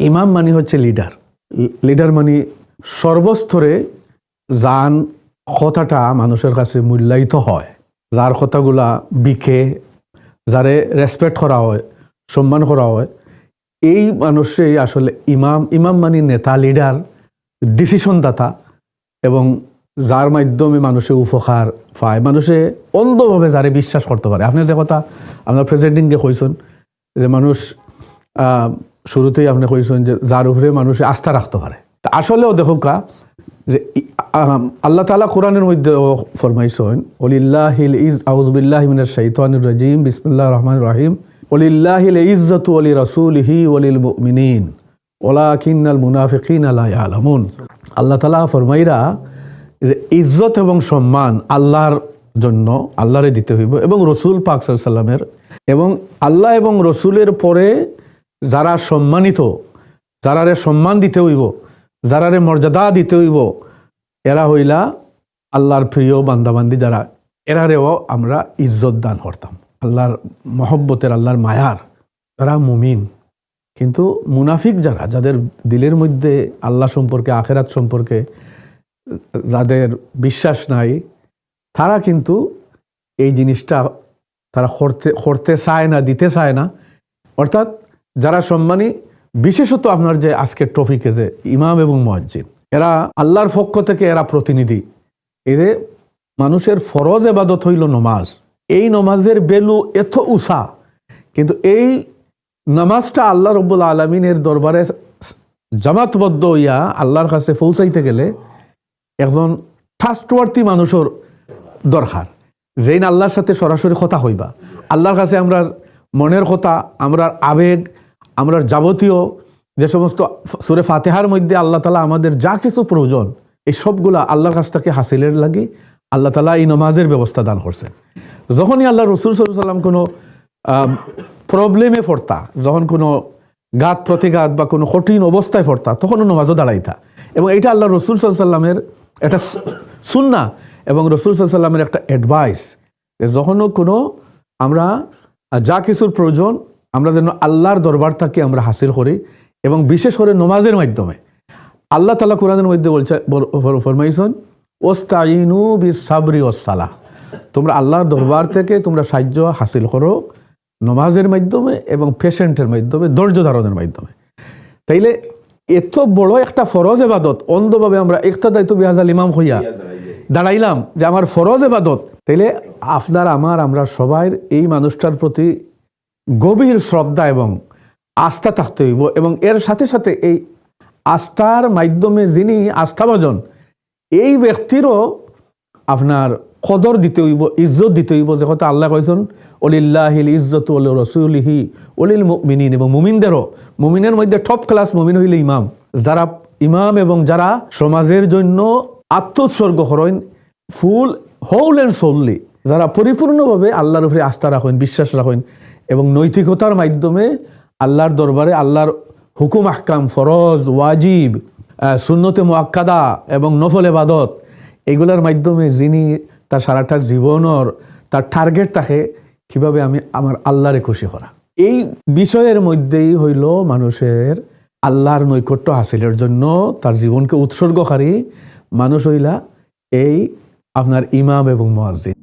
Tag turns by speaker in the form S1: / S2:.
S1: ইমাম মানে হচ্ছে লিডার। লিডার মানে সর্বস্তরে যান কথাটা মানুষের কাছে মূল্যায়িত হয়, যার কথাগুলা বিকে, যারে রেসপেক্ট করা হয়, সম্মান করা হয়, এই মানুষই আসলে ইমাম। ইমাম মানে নেতা, লিডার, ডিসিশন দাতা, এবং যার মাধ্যমে মানুষের উপকার পায়, মানুষে অন্ধভাবে যারে বিশ্বাস করতে পারে। আপনি যে কথা আপনার প্রেসিডেন্টকে কইছেন যে মানুষ শুরুতেই আপনি কইছেন যে যার উপরে মানুষ আস্থা রাখতে পারে। আসলেও দেখুকা যে আল্লাহ তাআলা কোরআনের মধ্যে ফরমাইছেন, ওয়ালিল্লাহিল আউযু বিল্লাহি মিনাশ শাইতানির রাজিম, বিসমিল্লাহির রহমানির রহিম, ওয়ালিল্লাহিল ইজ্জাতু ওয়ালি রাসূলিহি ওয়ালিল মুমিনিন ওয়ালাকিন্নাল মুনাফিকিনা লা ইয়ালামুন। আল্লাহ তাআলা ফরমাইরা যে ইজ্জত এবং সম্মান আল্লাহর জন্য, আল্লাহরে দিতে হইব, এবং রসুল পাক সাল্লাল্লাহু আলাইহি ওয়াসাল্লামের, এবং আল্লাহ এবং রসুলের পরে যারা সম্মানিত, যারারে সম্মান দিতে হইব, যারারে মর্যাদা দিতে হইব, এরা হইলা আল্লাহর প্রিয় বান্দাবান্দি যারা, এরারেও আমরা ইজ্জত দান করতাম, আল্লাহর মহব্বতের, আল্লাহর মায়ার, তারা মুমিন। কিন্তু মুনাফিক যারা, যাদের দিলের মধ্যে আল্লাহ সম্পর্কে, আখেরাত সম্পর্কে যাদের বিশ্বাস নাই, তারা কিন্তু এই জিনিসটা তারা করতে চায় না, দিতে চায় না। অর্থাৎ যারা সম্মানী, বিশেষত আপনার যে আজকের টপিকে যে ইমাম এবং মুয়াজ্জিন, এরা আল্লাহর পক্ষ থেকে এরা প্রতিনিধি। এদের মানুষের ফরজ ইবাদত হইল নমাজ। এই নমাজের বেলু এত উষা, কিন্তু এই নামাজটা আল্লাহ রাব্বুল আলামিনের দরবারে জামাতবদ্ধ হইয়া আল্লাহর কাছে পৌঁছাইতে গেলে একজন ট্রাস্টওয়ার্থী মানুষের দরকার, যেই আল্লাহর সাথে সরাসরি কথা হইবা। আল্লাহর কাছে আমরা মনের কথা, আমরা আবেগ, আমরা যাবতীয় যে সমস্ত সূরা ফাতিহার মধ্যে আল্লাহ তাআলা আমাদের যা কিছু প্রয়োজন, এই সবগুলা আল্লাহর কাছ থেকে হাসিলের লাগি আল্লাহ তাআলা এই নামাজের ব্যবস্থা দান করছেন। যখনই আল্লাহ রাসূল সাল্লাল্লাহু আলাইহি ওয়াসাল্লাম কোনো প্রবলেমে পড়তা, যখন কোনো ঘাত প্রতিঘাত বা কোনো কঠিন অবস্থায় পড়তা, তখনও নামাজও দাঁড়াইতা। এবং এটা আল্লাহ রাসূল সাল্লাল্লাহু আলাইহি ওয়াসাল্লামের একটা সুন্নাহ এবং রাসূল সাল্লাল্লাহু আলাইহি ওয়াসাল্লামের একটা অ্যাডভাইস, যে যখনও কোনো আমরা যা কিছুর প্রয়োজন, আমরা যেন আল্লাহর দরবার থেকে আমরা হাসিল করি, এবং বিশেষ করে নামাজের মাধ্যমে। আল্লাহ তাআলা কোরআনের মধ্যে বলছে, ফরমাইছেন, ওয়াস্তাইনু বিস-সাবরি ওয়াস-সালাহ, তোমরা আল্লাহর দরবার থেকে তোমরা সাহায্য হাসিল করো নামাজের মাধ্যমে এবং পেশেন্টের মাধ্যমে, ধৈর্য ধারণের মাধ্যমে। তাইলে এত বড় একটা ফরজ ইবাদত অন্ধভাবে আমরা ইক্তাদাইতু বিহাযাল ইমাম হইয়া দাঁড়াইলাম যে আমার ফরজ ইবাদত। তাইলে আপনার আমার, আমরা সবাই এই মানুষটার প্রতি গভীর শ্রদ্ধা এবং আস্থা থাকতে হইব, এবং এর সাথে সাথে এই আস্থার মাধ্যমে যিনি আস্থাভাজন, এই ব্যক্তিরও আপনার কদর দিতে হইব, ইজ্জত দিতে হইব। যে কথা আল্লাহ কইছেন, ওয়ালিল্লাহিল ইজ্জাতু ওয়া লিরাসূলিহি ওয়া লিল মুমিনিন, এবং মুমিনদেরও, মুমিনের মধ্যে টপ ক্লাস মুমিন হইলে ইমাম। যারা ইমাম এবং যারা সমাজের জন্য আত্মোৎসর্গ করেন, ফুল হোল এন্ড সোললি, যারা পরিপূর্ণভাবে আল্লাহর উপরে আস্থা রাখেন, বিশ্বাস রাখেন, এবং নৈতিকতার মাধ্যমে আল্লাহর দরবারে আল্লাহর হুকুম আহকাম, ফরজ, ওয়াজিব, সুন্নতে মুআক্কাদা এবং নফল ইবাদত, এগুলোর মাধ্যমে যিনি তার সারাটা জীবনের তার টার্গেট থাকে কিভাবে আমি আমার আল্লাহরে খুশি করা। এই বিষয়ের মধ্যেই হইল মানুষের আল্লাহর নৈকট্য হাসিলের জন্য তার জীবনকে উৎসর্গকারী মানুষ হইলা এই আপনার ইমাম এবং মুয়াজ্জিন।